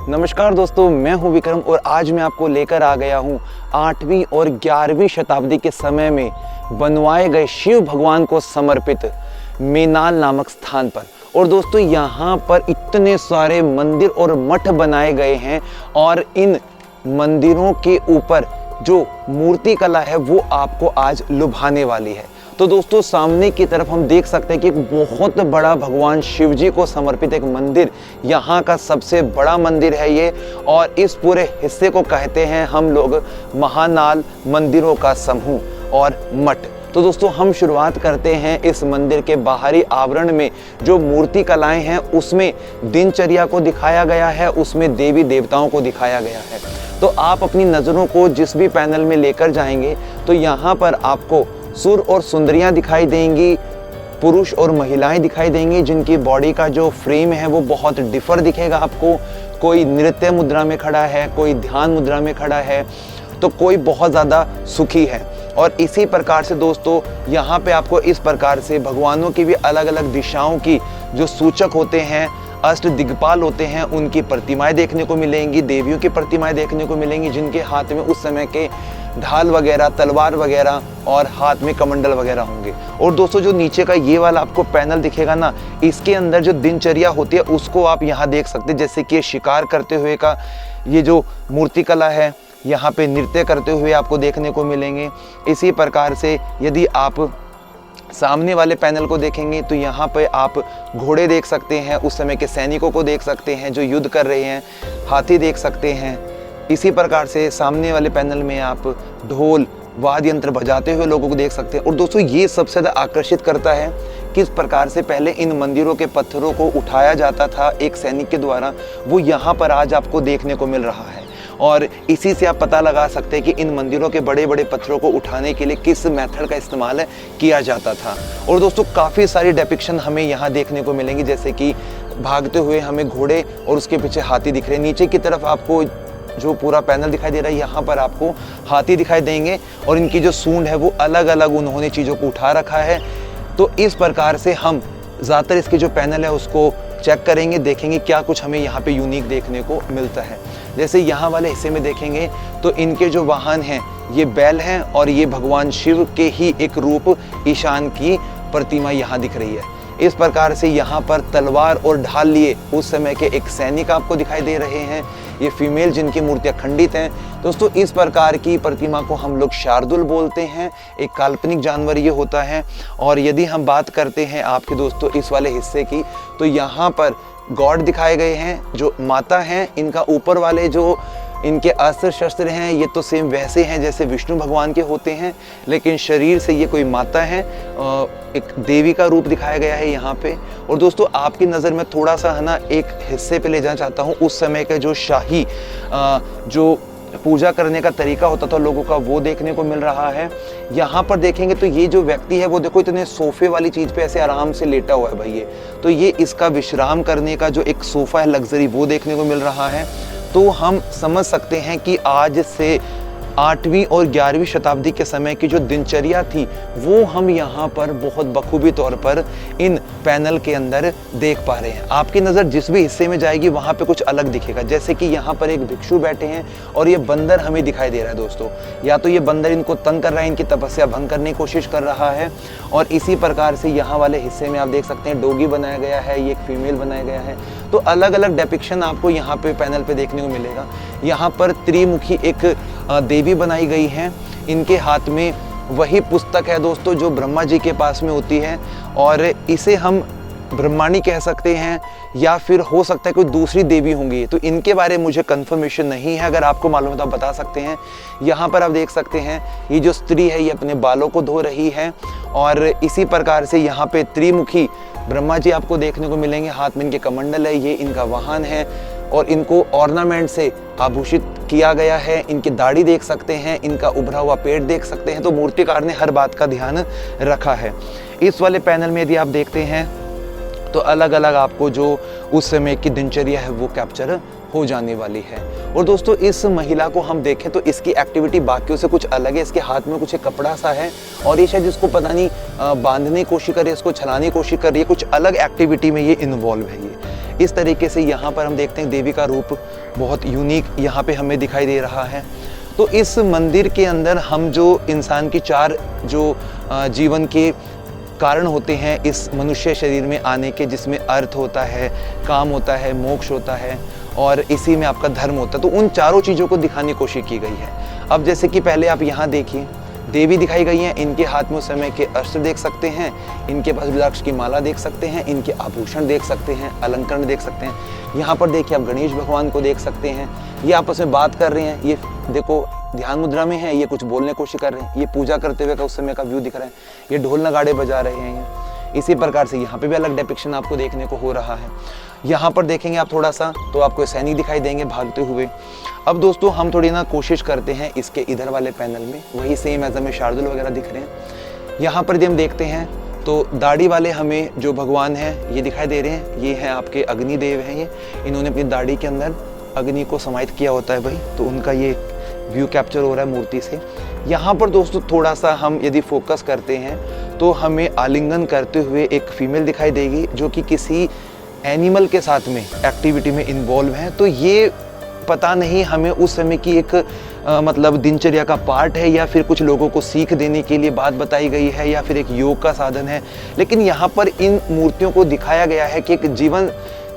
नमस्कार दोस्तों, मैं हूं विक्रम और आज मैं आपको लेकर आ गया हूं 8वीं और 11वीं शताब्दी के समय में बनवाए गए शिव भगवान को समर्पित मेनाल नामक स्थान पर। और दोस्तों यहाँ पर इतने सारे मंदिर और मठ बनाए गए हैं और इन मंदिरों के ऊपर जो मूर्ति कला है वो आपको आज लुभाने वाली है। तो दोस्तों सामने की तरफ हम देख सकते हैं कि एक बहुत बड़ा भगवान शिव जी को समर्पित एक मंदिर, यहाँ का सबसे बड़ा मंदिर है ये। और इस पूरे हिस्से को कहते हैं हम लोग महानाल मंदिरों का समूह और मठ। तो दोस्तों हम शुरुआत करते हैं इस मंदिर के बाहरी आवरण में। जो मूर्ति कलाएं हैं उसमें दिनचर्या को दिखाया गया है, उसमें देवी देवताओं को दिखाया गया है। तो आप अपनी नज़रों को जिस भी पैनल में लेकर जाएंगे तो यहाँ पर आपको सुर और सुंदरियाँ दिखाई देंगी, पुरुष और महिलाएं दिखाई देंगी जिनकी बॉडी का जो फ्रेम है वो बहुत डिफर दिखेगा आपको। कोई नृत्य मुद्रा में खड़ा है, कोई ध्यान मुद्रा में खड़ा है, तो कोई बहुत ज़्यादा सुखी है। और इसी प्रकार से दोस्तों यहाँ पे आपको इस प्रकार से भगवानों की भी अलग अलग दिशाओं की जो सूचक होते हैं, अष्ट दिग्पाल होते हैं, उनकी प्रतिमाएं देखने को मिलेंगी, देवियों की प्रतिमाएं देखने को मिलेंगी जिनके हाथ में उस समय के ढाल वगैरह, तलवार वगैरह और हाथ में कमंडल वगैरह होंगे। और दोस्तों जो नीचे का ये वाला आपको पैनल दिखेगा ना, इसके अंदर जो दिनचर्या होती है उसको आप यहाँ देख सकते हैं। जैसे कि शिकार करते हुए का ये जो मूर्ति कला है, यहाँ पे नृत्य करते हुए आपको देखने को मिलेंगे। इसी प्रकार से यदि आप सामने वाले पैनल को देखेंगे तो यहाँ पे आप घोड़े देख सकते हैं, उस समय के सैनिकों को देख सकते हैं जो युद्ध कर रहे हैं, हाथी देख सकते हैं। इसी प्रकार से सामने वाले पैनल में आप ढोल वाद्य यंत्र बजाते हुए लोगों को देख सकते हैं। और दोस्तों ये सबसे ज़्यादा आकर्षित करता है किस प्रकार से पहले इन मंदिरों के पत्थरों को उठाया जाता था एक सैनिक के द्वारा, वो यहाँ पर आज आपको देखने को मिल रहा है। और इसी से आप पता लगा सकते हैं कि इन मंदिरों के बड़े बड़े पत्थरों को उठाने के लिए किस मेथड का इस्तेमाल किया जाता था। और दोस्तों काफ़ी सारी डिपिक्शन हमें यहाँ देखने को मिलेंगी, जैसे कि भागते हुए हमें घोड़े और उसके पीछे हाथी दिख रहे हैं। नीचे की तरफ आपको जो पूरा पैनल दिखाई दे रहा है यहाँ पर आपको हाथी दिखाई देंगे और इनकी जो सूंड है वो अलग अलग उन्होंने चीज़ों को उठा रखा है। तो इस प्रकार से हम ज़्यादातर इसके जो पैनल है उसको चेक करेंगे, देखेंगे क्या कुछ हमें यहाँ पे यूनिक देखने को मिलता है। जैसे यहाँ वाले हिस्से में देखेंगे तो इनके जो वाहन हैं ये बैल हैं और ये भगवान शिव के ही एक रूप ईशान की प्रतिमा यहाँ दिख रही है। इस प्रकार से यहाँ पर तलवार और ढाल लिए उस समय के एक सैनिक आपको दिखाई दे रहे हैं। ये फीमेल जिनकी मूर्तियाँ खंडित हैं। दोस्तों इस प्रकार की प्रतिमा को हम लोग शार्दुल बोलते हैं, एक काल्पनिक जानवर ये होता है। और यदि हम बात करते हैं आपके दोस्तों इस वाले हिस्से की, तो यहाँ पर गॉड दिखाए गए हैं जो माता हैं। इनका ऊपर वाले जो इनके अस्त्र शस्त्र हैं ये तो सेम वैसे हैं जैसे विष्णु भगवान के होते हैं, लेकिन शरीर से ये कोई माता है, एक देवी का रूप दिखाया गया है यहाँ पे। और दोस्तों आपकी नज़र में थोड़ा सा है ना एक हिस्से पे ले जाना चाहता हूँ। उस समय के जो शाही जो पूजा करने का तरीका होता था लोगों का, वो देखने को मिल रहा है। यहाँ पर देखेंगे तो ये जो व्यक्ति है वो देखो इतने सोफे वाली चीज़ पे ऐसे आराम से लेटा हुआ है भाई। ये तो ये इसका विश्राम करने का जो एक सोफ़ा है लग्जरी, वो देखने को मिल रहा है। तो हम समझ सकते हैं कि आज से 8वीं और 11वीं शताब्दी के समय की जो दिनचर्या थी वो हम यहाँ पर बहुत बखूबी तौर पर इन पैनल के अंदर देख पा रहे हैं। आपकी नज़र जिस भी हिस्से में जाएगी वहाँ पे कुछ अलग दिखेगा। जैसे कि यहाँ पर एक भिक्षु बैठे हैं और ये बंदर हमें दिखाई दे रहा है दोस्तों। या तो ये बंदर इनको तंग कर रहा है, इनकी तपस्या भंग करने की कोशिश कर रहा है। और इसी प्रकार से यहाँ वाले हिस्से में आप देख सकते हैं डोगी बनाया गया है, ये एक फीमेल बनाया गया है। तो अलग अलग डिपिक्शन आपको यहाँ पे पैनल पे देखने को मिलेगा। यहाँ पर त्रिमुखी एक देवी बनाई गई है, इनके हाथ में वही पुस्तक है दोस्तों जो ब्रह्मा जी के पास में होती है। और इसे हम ब्रह्माणी कह सकते हैं या फिर हो सकता है कोई दूसरी देवी होंगी, तो इनके बारे में मुझे कंफर्मेशन नहीं है। अगर आपको मालूम है तो आप बता सकते हैं। यहाँ पर आप देख सकते हैं ये जो स्त्री है ये अपने बालों को धो रही है। और इसी प्रकार से यहाँ पे त्रिमुखी ब्रह्मा जी आपको देखने को मिलेंगे, हाथ में इनके कमंडल है, ये इनका वाहन है और इनको ऑर्नामेंट से आभूषित किया गया है। इनकी दाढ़ी देख सकते हैं, इनका उभरा हुआ पेट देख सकते हैं। तो मूर्तिकार ने हर बात का ध्यान रखा है। इस वाले पैनल में यदि आप देखते हैं तो अलग अलग आपको जो उस समय की दिनचर्या है वो कैप्चर हो जाने वाली है। और दोस्तों इस महिला को हम देखें तो इसकी एक्टिविटी बाकियों से कुछ अलग है। इसके हाथ में कुछ एक कपड़ा सा है और ये शायद इसको पता नहीं बांधने की कोशिश कर रही है, इसको छलाने की कोशिश कर रही है, कुछ अलग एक्टिविटी में ये इन्वॉल्व है। ये इस तरीके से यहाँ पर हम देखते हैं देवी का रूप बहुत यूनिक यहाँ पे हमें दिखाई दे रहा है। तो इस मंदिर के अंदर हम जो इंसान की 4 जो जीवन के कारण होते हैं इस मनुष्य शरीर में आने के, जिसमें अर्थ होता है, काम होता है, मोक्ष होता है और इसी में आपका धर्म होता है, तो उन चारों चीज़ों को दिखाने की कोशिश की गई है। अब जैसे कि पहले आप यहाँ देखिए, देवी दिखाई गई हैं, इनके हाथ में उस समय के अस्त्र देख सकते हैं, इनके पास रुद्राक्ष की माला देख सकते हैं, इनके आभूषण देख सकते हैं, अलंकरण देख सकते हैं। यहाँ पर देखिए आप गणेश भगवान को देख सकते हैं, ये आपस में बात कर रहे हैं, ये देखो ध्यान मुद्रा में है, ये कुछ बोलने की कोशिश कर रहे हैं, ये पूजा करते हुए का उस समय का व्यू दिख रहा है, ये ढोल नगाड़े बजा रहे हैं। इसी प्रकार से यहाँ पे भी अलग डिपिक्शन आपको देखने को हो रहा है। यहाँ पर देखेंगे आप थोड़ा सा तो आपको सैनिक दिखाई देंगे भागते हुए। अब दोस्तों हम थोड़ी ना कोशिश करते हैं इसके इधर वाले पैनल में, वही सेम एज हमें शार्दुल वगैरह दिख रहे हैं। यहाँ पर यदि हम देखते हैं तो दाढ़ी वाले हमें जो भगवान हैं ये दिखाई दे रहे हैं, ये हैं आपके अग्निदेव हैं। ये इन्होंने अपनी दाढ़ी के अंदर अग्नि को समाहित किया होता है भाई, तो उनका ये व्यू कैप्चर हो रहा है मूर्ति से। यहाँ पर दोस्तों थोड़ा सा हम यदि फोकस करते हैं तो हमें आलिंगन करते हुए एक फीमेल दिखाई देगी जो कि किसी एनिमल के साथ में एक्टिविटी में इन्वॉल्व है। तो ये पता नहीं हमें उस समय की एक मतलब दिनचर्या का पार्ट है या फिर कुछ लोगों को सीख देने के लिए बात बताई गई है या फिर एक योग का साधन है, लेकिन यहाँ पर इन मूर्तियों को दिखाया गया है कि एक जीवन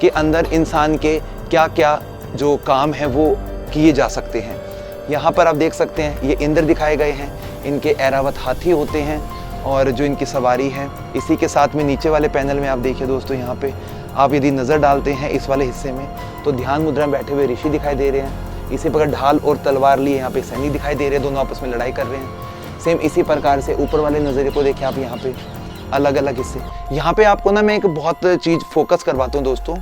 के अंदर इंसान के क्या क्या जो काम है वो किए जा सकते हैं। यहाँ पर आप देख सकते हैं ये इंद्र दिखाए गए हैं, इनके ऐरावत हाथी होते हैं और जो इनकी सवारी है। इसी के साथ में नीचे वाले पैनल में आप देखिए दोस्तों, यहाँ पे आप यदि नज़र डालते हैं इस वाले हिस्से में तो ध्यान मुद्रा में बैठे हुए ऋषि दिखाई दे रहे हैं। इसी प्रकार ढाल और तलवार लिए यहाँ पे सैनिक दिखाई दे रहे हैं, दोनों आपस में लड़ाई कर रहे हैं। सेम इसी प्रकार से ऊपर वाले नज़रिए को देखिए आप, यहाँ पे अलग अलग हिस्से। यहाँ पे आपको ना मैं एक बहुत चीज़ फोकस करवाता हूँ दोस्तों,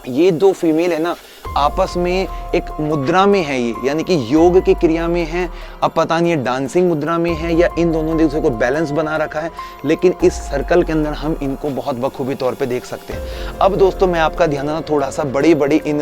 ये 2 फीमेल है ना आपस में एक मुद्रा में है, ये यानी कि योग की क्रिया में है। अब पता नहीं ये डांसिंग मुद्रा में है या इन दोनों ने दूसरे को बैलेंस बना रखा है, लेकिन इस सर्कल के अंदर हम इनको बहुत बखूबी तौर पे देख सकते हैं। अब दोस्तों मैं आपका ध्यान ना थोड़ा सा बड़ी बड़ी इन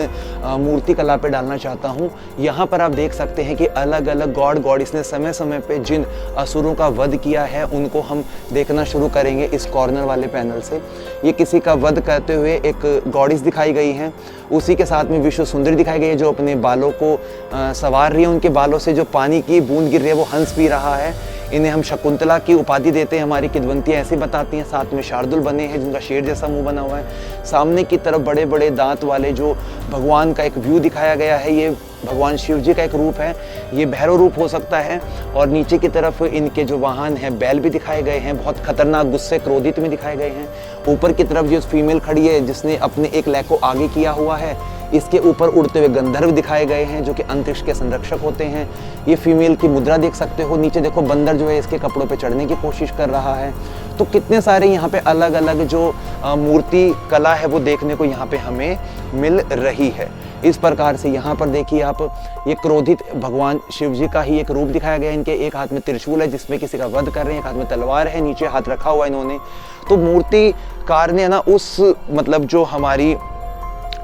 मूर्ति कला पे डालना चाहता हूँ। यहाँ पर आप देख सकते हैं कि अलग अलग गॉड गॉडेस ने समय समय पे जिन असुरों का वध किया है उनको हम देखना शुरू करेंगे इस कॉर्नर वाले पैनल से। ये किसी का वध करते हुए एक गॉडेस दिखाई गई है, उसी के साथ में विश्व सुंदरी दिखाई गई है जो अपने बालों को संवार रही है, उनके बालों से जो पानी की बूंद गिर रही है वो हंस पी रहा है। इन्हें हम शकुंतला की उपाधि देते हैं, हमारी किदवंतियाँ ऐसे बताती हैं। साथ में शार्दुल बने हैं जिनका शेर जैसा मुंह बना हुआ है। सामने की तरफ बड़े बड़े दांत वाले जो भगवान का एक व्यू दिखाया गया है, ये भगवान शिव जी का एक रूप है, ये भैरव रूप हो सकता है। और नीचे की तरफ इनके जो वाहन हैं बैल भी दिखाए गए हैं, बहुत खतरनाक गुस्से क्रोधित में दिखाए गए हैं। ऊपर की तरफ जो फीमेल खड़ी है जिसने अपने एक लैग को आगे किया हुआ है, इसके ऊपर उड़ते हुए गंधर्व दिखाए गए हैं जो कि अंतरिक्ष के संरक्षक होते हैं। ये फीमेल की मुद्रा देख सकते हो, नीचे देखो बंदर जो है इसके कपड़ों पे चढ़ने की कोशिश कर रहा है। तो कितने सारे यहाँ पे अलग अलग जो मूर्ति कला है वो देखने को यहाँ पे हमें मिल रही है। इस प्रकार से यहाँ पर देखिए आप, ये क्रोधित भगवान शिव जी का ही एक रूप दिखाया गया है। इनके एक हाथ में त्रिशूल है जिसमें किसी का वध कर रहे हैं, एक हाथ में तलवार है, नीचे हाथ रखा हुआ इन्होंने। तो मूर्तिकार ने ना उस मतलब जो हमारी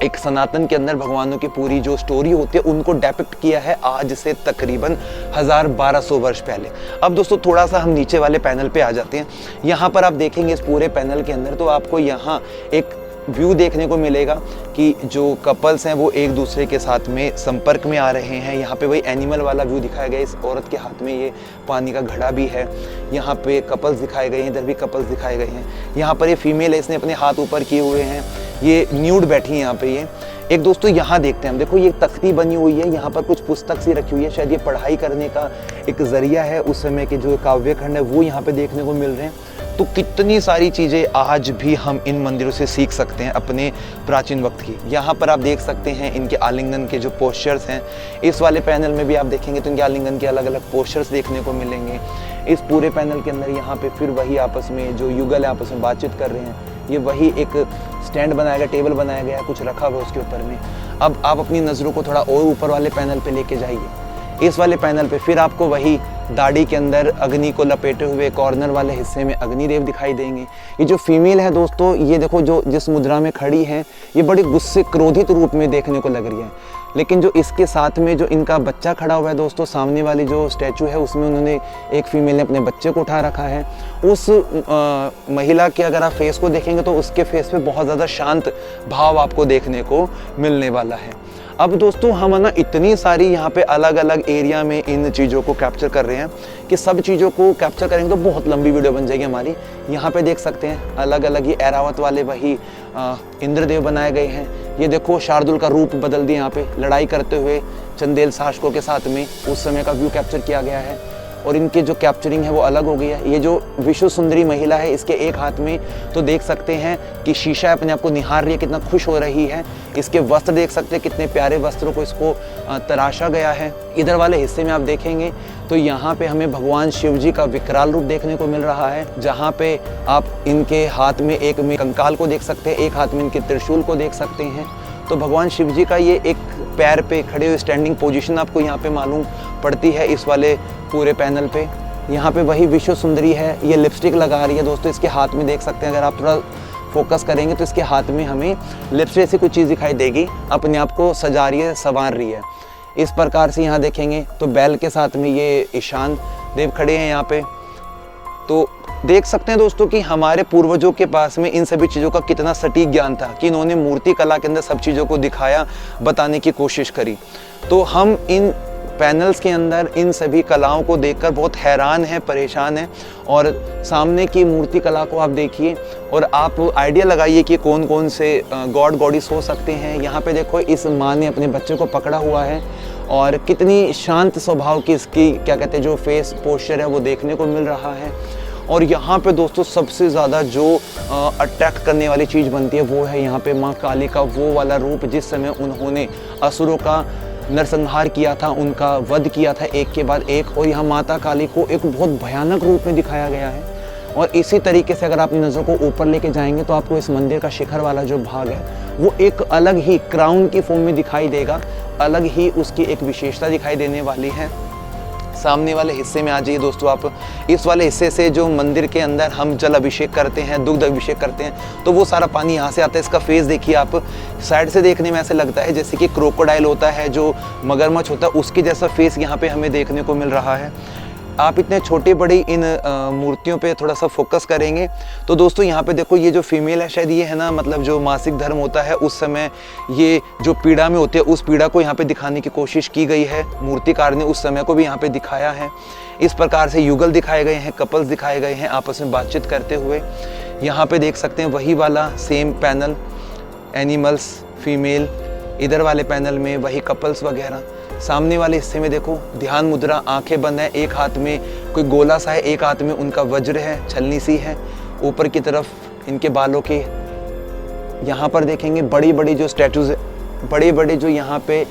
एक सनातन के अंदर भगवानों की पूरी जो स्टोरी होती है उनको डेपिक्ट किया है आज से तकरीबन 1200 वर्ष पहले। अब दोस्तों थोड़ा सा हम नीचे वाले पैनल पे आ जाते हैं। यहाँ पर आप देखेंगे इस पूरे पैनल के अंदर तो आपको यहाँ एक व्यू देखने को मिलेगा कि जो कपल्स हैं वो एक दूसरे के साथ में संपर्क में आ रहे हैं। यहाँ पे वही एनिमल वाला व्यू दिखाया गया है, इस औरत के हाथ में ये पानी का घड़ा भी है। यहाँ पे कपल्स दिखाए गए हैं, इधर भी कपल्स दिखाए गए हैं। यहाँ पर ये फीमेल है, इसने अपने हाथ ऊपर किए हुए हैं, ये न्यूड बैठी है यहाँ पे। ये एक दोस्तों यहाँ देखते हैं हम, देखो ये तख्ती बनी हुई है, यहाँ पर कुछ पुस्तक सी रखी हुई है, शायद ये पढ़ाई करने का एक जरिया है। उस समय के जो काव्य खंड है वो यहाँ पे देखने को मिल रहे हैं। तो कितनी सारी चीज़ें आज भी हम इन मंदिरों से सीख सकते हैं अपने प्राचीन वक्त की। यहाँ पर आप देख सकते हैं इनके आलिंगन के जो पोस्चर्स हैं। इस वाले पैनल में भी आप देखेंगे तो इनके आलिंगन के अलग अलग पोस्चर्स देखने को मिलेंगे। इस पूरे पैनल के अंदर यहाँ पे फिर वही आपस में जो युगल है आपस में बातचीत कर रहे हैं। ये वही एक स्टैंड बनाया गया, टेबल बनाया गया, कुछ रखा हुआ उसके ऊपर में। अब आप अपनी नज़रों को थोड़ा और ऊपर वाले पैनल पे लेके जाइए। इस वाले पैनल पे फिर आपको वही दाढ़ी के अंदर अग्नि को लपेटे हुए कॉर्नर वाले हिस्से में अग्निदेव दिखाई देंगे। ये जो फीमेल है दोस्तों, ये देखो जो जिस मुद्रा में खड़ी है, ये बड़ी गुस्से क्रोधित रूप में देखने को लग रही है। लेकिन जो इसके साथ में जो इनका बच्चा खड़ा हुआ है दोस्तों, सामने वाली जो स्टैचू है उसमें उन्होंने एक फीमेल ने अपने बच्चे को उठा रखा है। उस महिला के अगर आप फेस को देखेंगे तो उसके फेस पे बहुत ज़्यादा शांत भाव आपको देखने को मिलने वाला है। अब दोस्तों हम ना इतनी सारी यहाँ पे अलग अलग एरिया में इन चीज़ों को कैप्चर कर रहे हैं कि सब चीज़ों को कैप्चर करेंगे तो बहुत लंबी वीडियो बन जाएगी हमारी। यहाँ पे देख सकते हैं अलग अलग ये ऐरावत वाले वही इंद्रदेव बनाए गए हैं। ये देखो शार्दुल का रूप बदल दिया, यहाँ पे लड़ाई करते हुए चंदेल शासकों के साथ में उस समय का व्यू कैप्चर किया गया है और इनके जो कैप्चरिंग है वो अलग हो गई है। ये जो विश्व सुंदरी महिला है इसके एक हाथ में तो देख सकते हैं कि शीशा अपने आप को निहार रही है, कितना खुश हो रही है। इसके वस्त्र देख सकते हैं, कितने प्यारे वस्त्रों को इसको तराशा गया है। इधर वाले हिस्से में आप देखेंगे तो यहाँ पे हमें भगवान शिव जी का विकराल रूप देखने को मिल रहा है, जहाँ पे आप इनके हाथ में एक में कंकाल को देख सकते हैं, एक हाथ में इनके त्रिशूल को देख सकते हैं। तो भगवान शिव जी का ये एक पैर पे खड़े हुए स्टैंडिंग पोजीशन आपको यहाँ पे मालूम पड़ती है इस वाले पूरे पैनल पे। यहाँ पे वही विश्व सुंदरी है, ये लिपस्टिक लगा रही है दोस्तों। इसके हाथ में देख सकते हैं, अगर आप थोड़ा फोकस करेंगे तो इसके हाथ में हमें लिपस्टिक ऐसी कुछ चीज़ दिखाई देगी, अपने आप को सजा रही है, संवार रही है। इस प्रकार से यहाँ देखेंगे तो बैल के साथ में ये ईशान देव खड़े हैं यहाँ पे। तो देख सकते हैं दोस्तों कि हमारे पूर्वजों के पास में इन सभी चीज़ों का कितना सटीक ज्ञान था कि इन्होंने मूर्ति कला के अंदर सब चीज़ों को दिखाया, बताने की कोशिश करी। तो हम इन पैनल्स के अंदर इन सभी कलाओं को देखकर बहुत हैरान हैं, परेशान हैं। और सामने की मूर्ति कला को आप देखिए और आप आइडिया लगाइए कि कौन कौन से गॉड गॉडिस हो सकते हैं। यहाँ पे देखो इस माँ ने अपने बच्चे को पकड़ा हुआ है और कितनी शांत स्वभाव की इसकी क्या कहते हैं जो फेस पोस्चर है वो देखने को मिल रहा है। और यहाँ पे दोस्तों सबसे ज़्यादा जो अट्रैक्ट करने वाली चीज़ बनती है वो है यहाँ पे माँ काली का वो वाला रूप, जिस समय उन्होंने असुरों का नरसंहार किया था, उनका वध किया था एक के बाद एक। और यहाँ माता काली को एक बहुत भयानक रूप में दिखाया गया है। और इसी तरीके से अगर आप अपनी नज़र को ऊपर लेके जाएंगे तो आपको इस मंदिर का शिखर वाला जो भाग है वो एक अलग ही क्राउन की फॉर्म में दिखाई देगा, अलग ही उसकी एक विशेषता दिखाई देने वाली है। सामने वाले हिस्से में आ जाइए दोस्तों आप। इस वाले हिस्से से जो मंदिर के अंदर हम जल अभिषेक करते हैं, दुग्ध अभिषेक करते हैं, तो वो सारा पानी यहाँ से आता है। इसका फेस देखिए आप, साइड से देखने में ऐसे लगता है जैसे कि क्रोकोडाइल होता है, जो मगरमच्छ होता है, उसके जैसा फेस यहाँ पे हमें देखने को मिल रहा है। आप इतने छोटे बड़ी इन मूर्तियों पे थोड़ा सा फोकस करेंगे तो दोस्तों यहाँ पे देखो ये जो फीमेल है शायद ये है ना, मतलब जो मासिक धर्म होता है उस समय ये जो पीड़ा में होते हैं उस पीड़ा को यहाँ पे दिखाने की कोशिश की गई है। मूर्तिकार ने उस समय को भी यहाँ पे दिखाया है। इस प्रकार से युगल दिखाए गए हैं, कपल्स दिखाए गए हैं आपस में बातचीत करते हुए। यहाँ पे देख सकते हैं वही वाला सेम पैनल, एनिमल्स, फीमेल, इधर वाले पैनल में वही कपल्स वगैरह। सामने वाले हिस्से में देखो ध्यान मुद्रा, आंखें बंद है, एक हाथ में कोई गोला सा है, एक हाथ में उनका वज्र है, छलनी सी है। ऊपर की तरफ इनके बालों के यहाँ पर देखेंगे बड़ी बड़ी जो स्टैचूज, बड़े बड़े जो यहाँ पे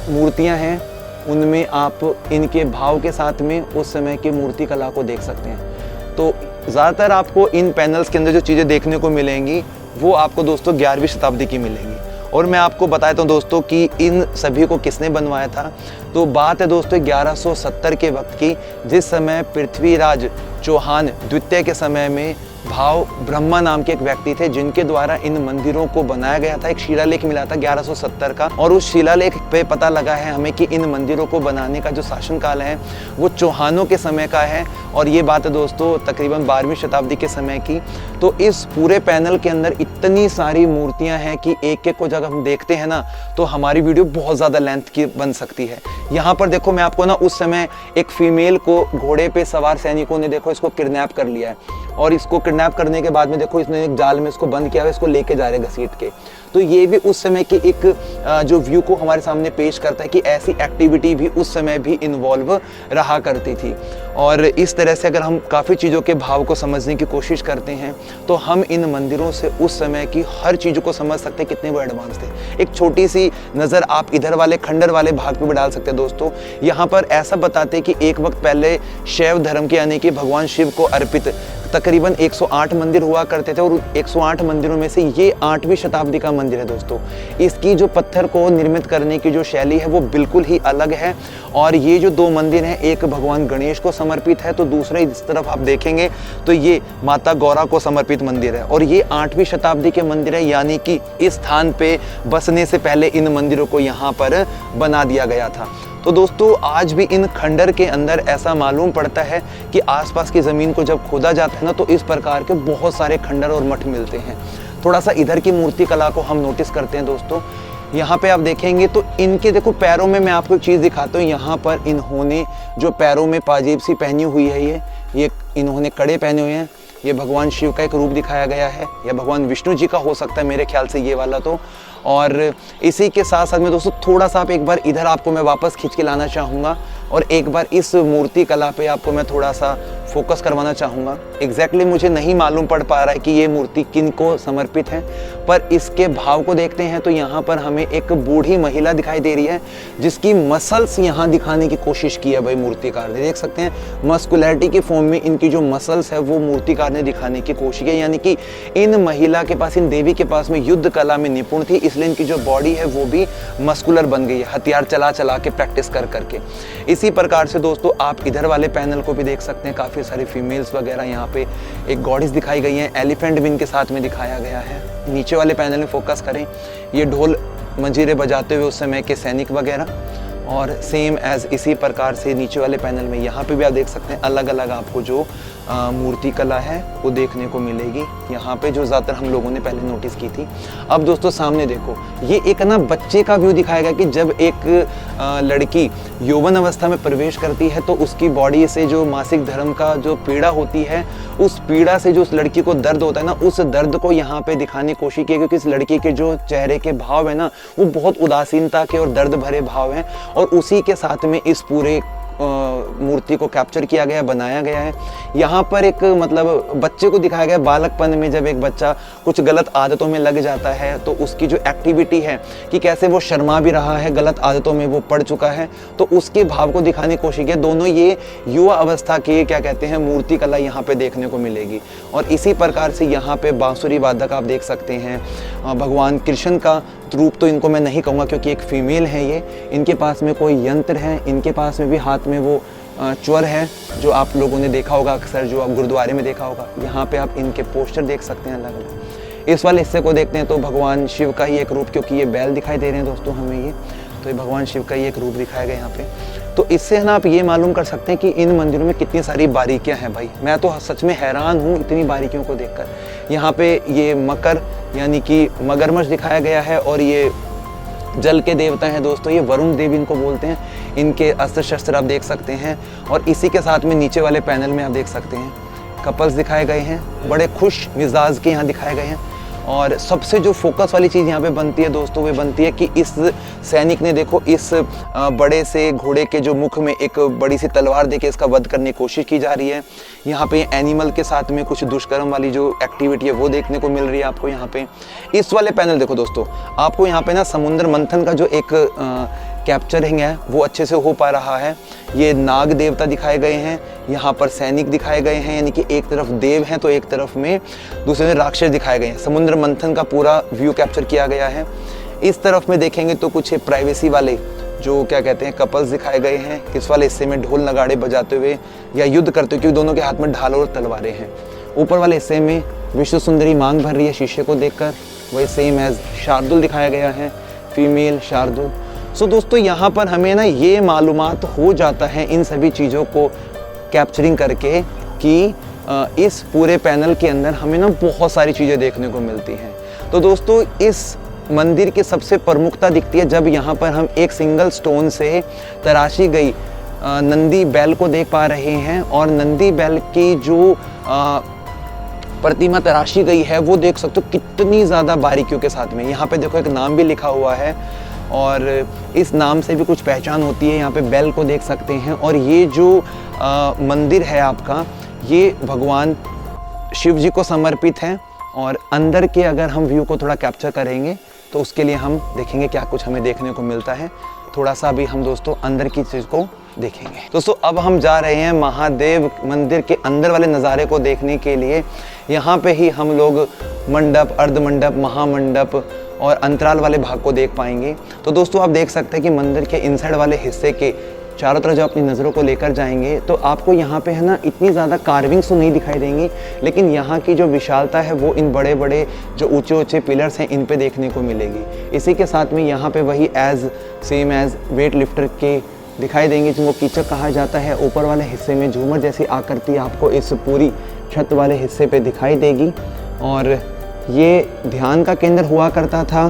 मूर्तियाँ हैं उनमें आप इनके भाव के साथ में उस समय की मूर्ति कला को देख सकते हैं। तो ज़्यादातर आपको इन पैनल्स के अंदर जो चीज़ें देखने को मिलेंगी वो आपको दोस्तों 11वीं शताब्दी की मिलेंगी। और मैं आपको बताता हूँ दोस्तों कि इन सभी को किसने बनवाया था। तो बात है दोस्तों 1170 के वक्त की, जिस समय पृथ्वीराज चौहान द्वितीय के समय में भाव ब्रह्मा नाम के एक व्यक्ति थे जिनके द्वारा इन मंदिरों को बनाया गया था। एक शिलालेख मिला था 1170 का और उस शिलालेख पे पता लगा है हमें कि इन मंदिरों को बनाने का जो शासनकाल है वो चौहानों के समय का है। और ये बात है दोस्तों तकरीबन 12वीं शताब्दी के समय की। तो इस पूरे पैनल के अंदर इतनी सारी मूर्तियां हैं कि एक एक को जब हम देखते हैं ना तो हमारी वीडियो बहुत ज़्यादा लेंथ की बन सकती है। यहाँ पर देखो मैं आपको ना उस समय एक फीमेल को घोड़े पे सवार सैनिकों ने देखो इसको किडनैप कर लिया है और इसको किडनैप करने के बाद में देखो इसने एक जाल में इसको बंद किया है, इसको लेके जा रहे हैं घसीट के। तो ये भी उस समय की एक जो व्यू को हमारे सामने पेश करता है कि ऐसी एक्टिविटी भी उस समय भी इन्वॉल्व रहा करती थी। और इस तरह से अगर हम काफ़ी चीज़ों के भाव को समझने की कोशिश करते हैं तो हम इन मंदिरों से उस समय की हर चीज़ को समझ सकते हैं कितने वो एडवांस थे। एक छोटी सी नज़र आप इधर वाले खंडर वाले भाग पे भी डाल सकते हैं दोस्तों। यहाँ पर ऐसा बताते हैं कि एक वक्त पहले शैव धर्म के यानी कि भगवान शिव को अर्पित तकरीबन 108 मंदिर हुआ करते थे और 108 मंदिरों में से ये 8वीं शताब्दी का मंदिर है दोस्तों। इसकी जो पत्थर को निर्मित करने की जो शैली है वो बिल्कुल ही अलग है। और ये जो दो मंदिर हैं, एक भगवान गणेश को समर्पित है तो दूसरे इस तरफ आप देखेंगे तो ये माता गौरा को समर्पित मंदिर है। और ये 8वीं शताब्दी के मंदिर है, यानी कि इस स्थान पे बसने से पहले इन मंदिरों को यहाँ पर बना दिया गया था। तो दोस्तों आज भी इन खंडर के अंदर ऐसा मालूम पड़ता है कि आसपास की ज़मीन को जब खोदा जाता है ना तो इस प्रकार के बहुत सारे खंडर और मठ मिलते हैं। थोड़ा सा इधर की मूर्ति कला को हम नोटिस करते हैं दोस्तों। यहाँ पे आप देखेंगे तो इनके देखो पैरों में मैं आपको एक चीज़ दिखाता हूँ। यहाँ पर इन्होंने जो पैरों में पाजेब सी पहनी हुई है, ये इन्होंने कड़े पहने हुए हैं। ये भगवान शिव का एक रूप दिखाया गया है, या भगवान विष्णु जी का हो सकता है मेरे ख्याल से ये वाला तो। और इसी के साथ साथ में दोस्तों थोड़ा सा आप एक बार इधर आपको मैं वापस खींच के लाना चाहूँगा और एक बार इस मूर्ति कला पे आपको मैं थोड़ा सा फोकस करवाना चाहूँगा। एग्जैक्टली मुझे नहीं मालूम पड़ पा रहा है कि ये मूर्ति किन को समर्पित है, पर इसके भाव को देखते हैं तो यहाँ पर हमें एक बूढ़ी महिला दिखाई दे रही है जिसकी मसल्स यहाँ दिखाने की कोशिश की है भाई मूर्तिकार ने। देख सकते हैं मस्कुलैरिटी के फॉर्म में इनकी जो मसल्स है वो मूर्तिकार ने दिखाने की कोशिश की, यानी कि इन महिला के पास, इन देवी के पास में युद्ध कला में निपुण थी, इसलिए इनकी जो बॉडी है वो भी मस्कुलर बन गई है, हथियार चला चला के प्रैक्टिस कर करके। इसी प्रकार से दोस्तों आप इधर वाले पैनल को भी देख सकते हैं, काफ़ी सारी फीमेल्स वगैरह यहाँ पे एक गॉडेस दिखाई गई है, एलिफेंट भी इनके साथ में दिखाया गया है। नीचे वाले पैनल में फोकस करें, ये ढोल मंजीरे बजाते हुए उस समय के सैनिक वगैरह, और सेम एज इसी प्रकार से नीचे वाले पैनल में यहाँ पे भी आप देख सकते हैं अलग अलग आपको जो मूर्ति कला है वो देखने को मिलेगी यहाँ पे, जो ज़्यादातर हम लोगों ने पहले नोटिस की थी। अब दोस्तों सामने देखो, ये एक ना बच्चे का व्यू दिखाया गया कि जब एक लड़की यौवन अवस्था में प्रवेश करती है तो उसकी बॉडी से जो मासिक धर्म का जो पीड़ा होती है, उस पीड़ा से जो उस लड़की को दर्द होता है ना, उस दर्द को यहाँ पे दिखाने की कोशिश की, क्योंकि इस लड़की के जो चेहरे के भाव है ना वो बहुत उदासीनता के और दर्द भरे भाव हैं, और उसी के साथ में इस पूरे मूर्ति को कैप्चर किया गया, बनाया गया है। यहाँ पर एक मतलब बच्चे को दिखाया गया बालकपन में, जब एक बच्चा कुछ गलत आदतों में लग जाता है तो उसकी जो एक्टिविटी है कि कैसे वो शर्मा भी रहा है, गलत आदतों में वो पड़ चुका है, तो उसके भाव को दिखाने की कोशिश की। दोनों ये युवा अवस्था के क्या कहते हैं मूर्ति कला यहाँ पे देखने को मिलेगी। और इसी प्रकार से यहाँ पे बांसुरी वादक आप देख सकते हैं, भगवान कृष्ण का रूप तो इनको मैं नहीं कहूँगा क्योंकि एक फीमेल है ये, इनके पास में कोई यंत्र है, इनके पास में भी हाथ में वो च्वर है जो आप लोगों ने देखा होगा अक्सर, जो आप गुरुद्वारे में देखा होगा। यहाँ पे आप इनके पोस्टर देख सकते हैं अलग अलग। इस वाले हिस्से को देखते हैं तो भगवान शिव का ही एक रूप, क्योंकि ये बैल दिखाई दे रहे हैं दोस्तों हमें ये, तो ये भगवान शिव का ही एक रूप दिखाया गया यहाँ पे। तो इससे है ना आप ये मालूम कर सकते हैं कि इन मंदिरों में कितनी सारी बारीकियाँ हैं भाई। मैं तो सच में हैरान हूँ इतनी बारीकियों को देखकर। यहाँ पे ये मकर यानी कि मगरमच्छ दिखाया गया है, और ये जल के देवता हैं दोस्तों, ये वरुण देव इनको बोलते हैं। इनके अस्त्र शस्त्र आप देख सकते हैं, और इसी के साथ में नीचे वाले पैनल में आप देख सकते हैं कपल्स दिखाए गए हैं, बड़े खुश मिजाज के यहाँ दिखाए गए हैं। और सबसे जो फोकस वाली चीज़ यहाँ पे बनती है दोस्तों, वो बनती है कि इस सैनिक ने देखो इस बड़े से घोड़े के जो मुख में एक बड़ी सी तलवार देके इसका वध करने की कोशिश की जा रही है। यहाँ पे एनिमल के साथ में कुछ दुष्कर्म वाली जो एक्टिविटी है वो देखने को मिल रही है आपको यहाँ पे। इस वाले पैनल देखो दोस्तों, आपको यहाँ पे ना समुद्र मंथन का जो एक कैप्चरिंग है वो अच्छे से हो पा रहा है। ये नाग देवता दिखाए गए हैं, यहाँ पर सैनिक दिखाए गए हैं, यानी कि एक तरफ देव हैं तो एक तरफ में दूसरे में राक्षस दिखाए गए हैं। समुद्र मंथन का पूरा व्यू कैप्चर किया गया है। इस तरफ में देखेंगे तो कुछ प्राइवेसी वाले जो क्या कहते हैं कपल्स दिखाए गए हैं। इस वाले हिस्से में ढोल नगाड़े बजाते हुए या युद्ध करते हुए, क्योंकि दोनों के हाथ में ढाल और तलवारें हैं। ऊपर वाले हिस्से में विश्व सुंदरी मांग भर रही है शीशे को देखकर, वही सेम एज शार्दुल दिखाया गया है, फीमेल शार्दुल। सो दोस्तों यहाँ पर हमें ना ये मालूमात हो जाता है इन सभी चीज़ों को कैप्चरिंग करके कि इस पूरे पैनल के अंदर हमें ना बहुत सारी चीज़ें देखने को मिलती हैं। तो दोस्तों इस मंदिर की सबसे प्रमुखता दिखती है जब यहाँ पर हम एक सिंगल स्टोन से तराशी गई नंदी बैल को देख पा रहे हैं, और नंदी बैल की जो प्रतिमा तराशी गई है वो देख सकते हो कितनी ज़्यादा बारीकियों के साथ में। यहाँ पे देखो एक नाम भी लिखा हुआ है, और इस नाम से भी कुछ पहचान होती है। यहाँ पे बैल को देख सकते हैं, और ये जो मंदिर है आपका, ये भगवान शिव जी को समर्पित है। और अंदर के अगर हम व्यू को थोड़ा कैप्चर करेंगे तो उसके लिए हम देखेंगे क्या कुछ हमें देखने को मिलता है। थोड़ा सा भी हम दोस्तों अंदर की चीज़ को देखेंगे। दोस्तों अब हम जा रहे हैं महादेव मंदिर के अंदर वाले नज़ारे को देखने के लिए। यहाँ पे ही हम लोग मंडप, अर्धमंडप, महामंडप और अंतराल वाले भाग को देख पाएंगे। तो दोस्तों आप देख सकते हैं कि मंदिर के इनसाइड वाले हिस्से के चारों तरफ जब अपनी नज़रों को लेकर जाएंगे तो आपको यहाँ पे है ना इतनी ज़्यादा कार्विंग्स तो नहीं दिखाई देंगी, लेकिन यहाँ की जो विशालता है वो इन बड़े बड़े जो ऊंचे ऊंचे पिलर्स हैं इन पे देखने को मिलेगी। इसी के साथ में यहाँ पे वही सेम एज वेट लिफ्टर के दिखाई देंगे जिनको कीचक कहा जाता है। ऊपर वाले हिस्से में झूमर जैसी आकृति आपको इस पूरी छत वाले हिस्से पे दिखाई देगी। और ये ध्यान का केंद्र हुआ करता था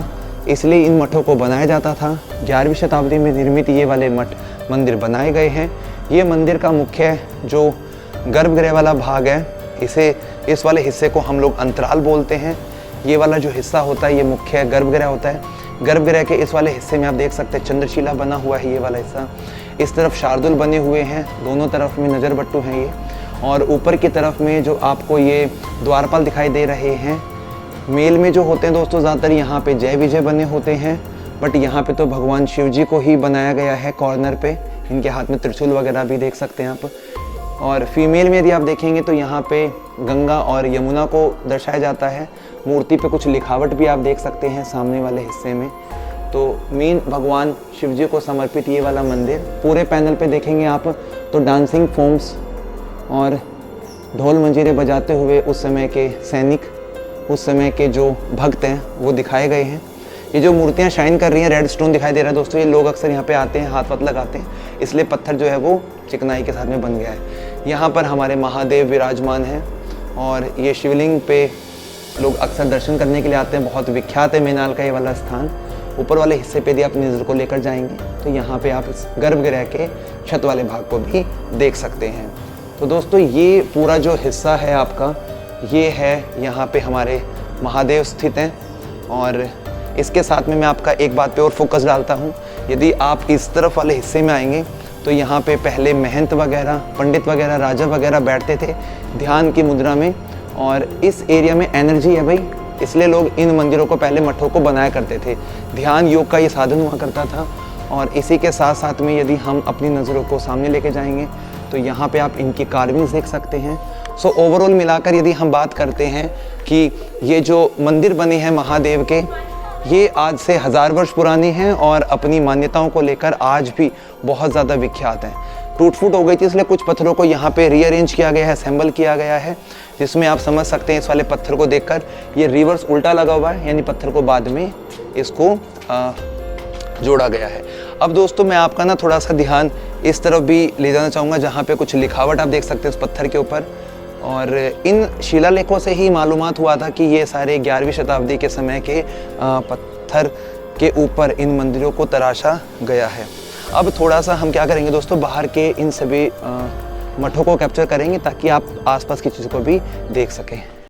इसलिए इन मठों को बनाया जाता था। 11वीं शताब्दी में निर्मित ये वाले मठ मंदिर बनाए गए हैं। ये मंदिर का मुख्य जो गर्भगृह वाला भाग है, इस वाले हिस्से को हम लोग अंतराल बोलते हैं। ये वाला जो हिस्सा होता है ये मुख्य गर्भगृह होता है। गर्भगृह के इस वाले हिस्से में आप देख सकते हैं चंद्रशिला बना हुआ है, ये वाला हिस्सा। इस तरफ शार्दुल बने हुए हैं, दोनों तरफ में नज़र बट्टू हैं ये। और ऊपर की तरफ में जो आपको ये द्वारपाल दिखाई दे रहे हैं, मेल में जो होते हैं दोस्तों ज़्यादातर यहाँ पे जय विजय बने होते हैं, बट यहाँ पे तो भगवान शिव जी को ही बनाया गया है कॉर्नर पे। इनके हाथ में त्रिशूल वगैरह भी देख सकते हैं आप। और फीमेल में यदि आप देखेंगे तो यहाँ पे गंगा और यमुना को दर्शाया जाता है। मूर्ति पे कुछ लिखावट भी आप देख सकते हैं सामने वाले हिस्से में। तो मेन भगवान शिव जी को समर्पित ये वाला मंदिर। पूरे पैनल पे देखेंगे आप तो डांसिंग फॉर्म्स और ढोल मंजीरे बजाते हुए उस समय के सैनिक, उस समय के जो भक्त हैं वो दिखाए गए हैं। ये जो मूर्तियाँ शाइन कर रही हैं, रेड स्टोन दिखाई दे रहा है दोस्तों, ये लोग अक्सर यहाँ पे आते हैं, हाथ वाथ लगाते हैं, इसलिए पत्थर जो है वो चिकनाई के साथ में बन गया है। यहाँ पर हमारे महादेव विराजमान हैं और ये शिवलिंग पे लोग अक्सर दर्शन करने के लिए आते हैं। बहुत विख्यात है मेनाल का ये वाला स्थान। ऊपर वाले हिस्से पे यदि आप नज़र को लेकर जाएंगे तो यहाँ पे आप इस गर्भगृह के छत वाले भाग को भी देख सकते हैं। तो दोस्तों ये पूरा जो हिस्सा है आपका, ये है यहाँ पे हमारे महादेव स्थित हैं। और इसके साथ में मैं आपका एक बात पे और फोकस डालता हूँ। यदि आप इस तरफ वाले हिस्से में आएंगे तो यहाँ पे पहले महंत वगैरह, पंडित वगैरह, राजा वगैरह बैठते थे ध्यान की मुद्रा में। और इस एरिया में एनर्जी है भाई, इसलिए लोग इन मंदिरों को, पहले मठों को बनाया करते थे। ध्यान योग का ये साधन हुआ करता था। और इसी के साथ साथ में यदि हम अपनी नज़रों को सामने लेके जाएंगे तो यहाँ पे आप इनकी कार्विंग्स देख सकते हैं। सो ओवरऑल मिलाकर यदि हम बात करते हैं कि ये जो मंदिर बने हैं महादेव के, ये आज से 1000 वर्ष पुरानी हैं और अपनी मान्यताओं को लेकर आज भी बहुत ज़्यादा विख्यात हैं। टूट फूट हो गई थी इसलिए कुछ पत्थरों को यहाँ पे रीअरेंज किया गया है, असेंबल किया गया है, जिसमें आप समझ सकते हैं इस वाले पत्थर को देखकर ये रिवर्स उल्टा लगा हुआ है, यानी पत्थर को बाद में इसको जोड़ा गया है। अब दोस्तों मैं आपका ना थोड़ा सा ध्यान इस तरफ भी ले जाना चाहूँगा जहाँ पे कुछ लिखावट आप देख सकते हैं उस पत्थर के ऊपर। और इन शिलालेखों से ही मालूमात हुआ था कि ये सारे 11वीं शताब्दी के समय के पत्थर के ऊपर इन मंदिरों को तराशा गया है। अब थोड़ा सा हम क्या करेंगे दोस्तों, बाहर के इन सभी मठों को कैप्चर करेंगे ताकि आप आसपास की चीज़ों को भी देख सकें।